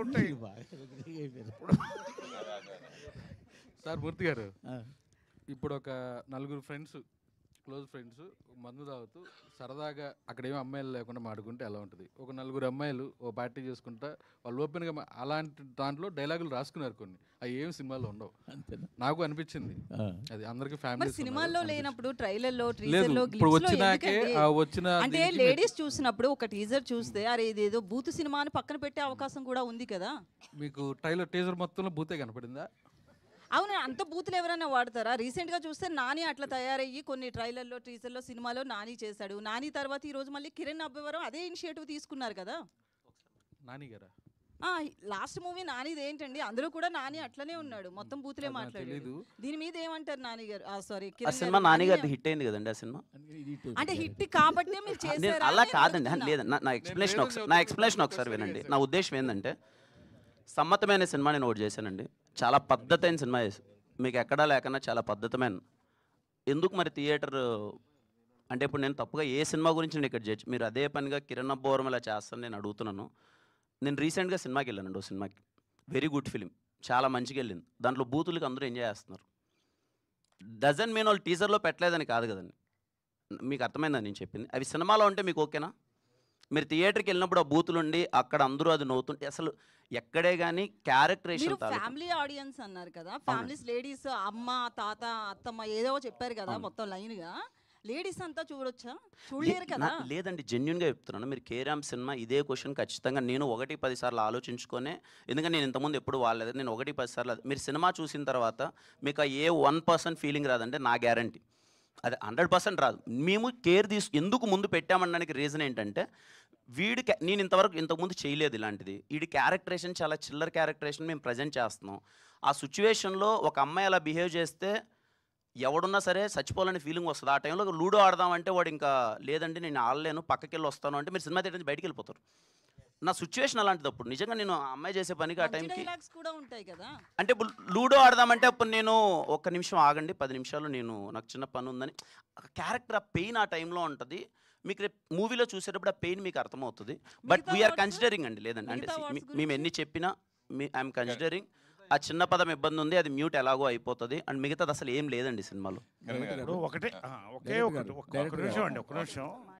ఉంటాయి. సార్ మూర్తి గారు, ఇప్పుడు ఒక నలుగురు ఫ్రెండ్స్, క్లోజ్ ఫ్రెండ్స్ మందు తాగుతూ సరదాగా అక్కడ ఏమి అమ్మాయిలు లేకుండా మాడుకుంటే ఎలా ఉంటుంది? ఒక నలుగురు అమ్మాయిలు ఓ పార్టీ చేసుకుంటా వాళ్ళు ఓపెన్గా అలాంటి దాంట్లో డైలాగులు రాసుకున్నారు కొన్ని, అవి ఏమి సినిమాలో ఉండవు. నాకు అనిపించింది అది అందరికి ఫ్యామిలీ సినిమాల్లో లేనప్పుడు ట్రైలర్లో లేదు. టీజర్లో ఇప్పుడు వచ్చినాకే వచ్చిన అంటే లేడీస్ చూసినప్పుడు ఒక టీజర్ చూస్తే అరే ఇదేదో బూతు సినిమా అని పక్కన పెట్టే అవకాశం కూడా ఉంది కదా. మీకు ట్రైలర్ టీజర్ మొత్తంలో బూతే కనపడిందా? అవును, అంత బూతులు ఎవరైనా వాడతారా? రీసెంట్గా చూస్తే నాని అట్లా తయారయ్యి కొన్ని ట్రైలర్లో టీజర్లో సినిమాలో నాని చేశాడు. నాని తర్వాత ఈ రోజు మళ్ళీ కిరణ్ అబ్బవరం అదే ఇనిషియేటివ్ తీసుకున్నారు కదా. నాని గారా? లాస్ట్ మూవీ నానిది ఏంటండి, అందులో కూడా నాని అట్లనే ఉన్నాడు, మొత్తం బూతులే మాట్లాడలేదు. దీని మీద ఏమంటారు నాని గారు? సారీ, సినిమా నాని గారిది హిట్ అయింది కదండి ఆ సినిమా. అంటే హిట్ కాబట్టి మీరు చేశారా? అలా కాదండి, లేదు. నా ఎక్స్ప్లెనేషన్ ఒకసారి వినండి. నా ఉద్దేశం ఏంటంటే, సమ్మతమైన సినిమా నేను ఒకటి చేశానండి. చాలా పద్ధతైన సినిమా చేసి, మీకు ఎక్కడా లేకన్నా చాలా పద్ధతమైన. ఎందుకు మరి థియేటర్ అంటే ఇప్పుడు నేను తప్పుగా ఏ సినిమా గురించి నేను ఇక్కడ చేయొచ్చు, మీరు అదే పనిగా కిరణ్ అబ్బవరం ఇలా చేస్తాను నేను అడుగుతున్నాను. నేను రీసెంట్గా సినిమాకి వెళ్ళానండి, ఓ సినిమాకి, వెరీ గుడ్ ఫిలిం, చాలా మంచిగా వెళ్ళింది. దాంట్లో బూతులకి అందరూ ఎంజాయ్ చేస్తున్నారు. డజన్ మీన్ వాళ్ళు టీజర్లో పెట్టలేదని కాదు కదండి, మీకు అర్థమైందని నేను చెప్పింది. అవి సినిమాలో ఉంటే మీకు ఓకేనా? మీరు థియేటర్కి వెళ్ళినప్పుడు ఆ బూతులు ఉండి అక్కడ అందరూ అది నవ్వుతుంటే అసలు ఎక్కడే కానీ క్యారెక్టరేషన్. ఫ్యామిలీ ఆడియన్స్ అన్నారు కదా, ఫ్యామిలీస్ లేడీస్ అమ్మ తాత అత్తమ్మ ఏదో చెప్పారు కదా, మొత్తం లైన్గా లేడీస్ అంతా చూడొచ్చా? చూడలేరు కదా. లేదండి, జెన్యున్గా చెప్తున్నాను. మీరు కేరామ్ సినిమా ఇదే క్వశ్చన్ ఖచ్చితంగా నేను 1-10 సార్లు ఆలోచించుకొని, ఎందుకంటే నేను ఇంతకుముందు ఎప్పుడు వాడలేదు, నేను 1-10 సార్లు మీరు సినిమా చూసిన తర్వాత మీకు ఏ 1% ఫీలింగ్ రాదంటే నా గ్యారంటీ అది 100% రాదు. మేము కేర్ ఎందుకు ముందు పెట్టామనడానికి రీజన్ ఏంటంటే, నేను ఇంతకుముందు చేయలేదు ఇలాంటిది. వీడి క్యారెక్టరేషన్ చాలా చిల్లర క్యారెక్టరేషన్ మేము ప్రజెంట్ చేస్తున్నాం. ఆ సిచ్యువేషన్లో ఒక అమ్మాయి అలా బిహేవ్ చేస్తే ఎవడున్నా సరే చచ్చిపోవాలని ఫీలింగ్ వస్తుంది. ఆ టైంలో లూడో ఆడదామంటే వాడు ఇంకా లేదండి నేను ఆడలేను పక్కకి వెళ్ళి వస్తాను అంటే మీరు సినిమా థియేటర్ నుంచి బయటికి వెళ్ళిపోతారు. నా సిచ్యువేషన్ అలాంటిది. అప్పుడు నిజంగా నేను ఆ అమ్మాయి చేసే పనికి ఆ టైంకి అంటే ఇప్పుడు లూడో ఆడదామంటే అప్పుడు నేను 1 నిమిషం ఆగండి 10 నిమిషాలు నాకు చిన్న పని ఉందని క్యారెక్టర్ ఆ పెయిన్ ఆ టైంలో ఉంటుంది. మీకు రేపు మూవీలో చూసేటప్పుడు ఆ పెయిన్ మీకు అర్థమవుతుంది. బట్ వీఆర్ కన్సిడరింగ్ అండి, లేదండి అంటే మేము ఎన్ని చెప్పినా ఐఎమ్ కన్సిడరింగ్. ఆ చిన్న పదం ఇబ్బంది ఉంది, అది మ్యూట్ ఎలాగో అయిపోతుంది అండ్ మిగతాది అసలు ఏం లేదండి సినిమాలో. ఒకటే ఒకే ఒక నిమిషం అండి, ఒక నిమిషం.